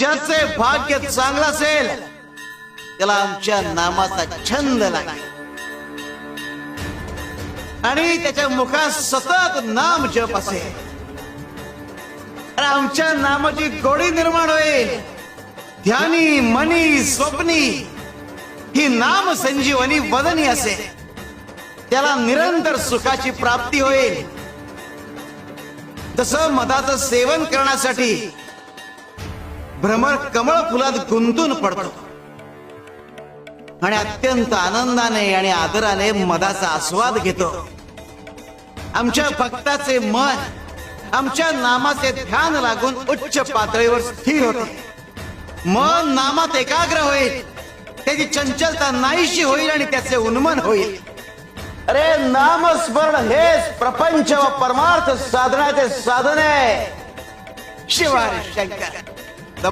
ज्याचे भाग्य चांगलं असेल त्याला आमच्या नामाचा छंद लागेल आणि त्याच्या मुखात सतत नाम जप असेल. आमच्या नामाची गोडी निर्माण होईल. ध्यानी मनी स्वप्नी ही नाम संजीवनी वदनी असेल. त्याला निरंतर सुखाची प्राप्ती होईल. तसं मधाचं सेवन करण्यासाठी भ्रमर कमळ फुलात गुंतून पडतो आणि अत्यंत आनंदाने आणि आदराने मधाचा आस्वाद घेतो. आमच्या भक्ताचे मन आमच्या नामाचे ध्यान लागून उच्च पातळीवर स्थिर होते. मन नामात एकाग्र होईल. त्याची चंचलता नाहीशी होईल आणि त्याचे उन्मन होईल. अरे नामस्मरण हेच प्रपंच व परमार्थ साधनाचे साधन आहे. शिवाय शंकर.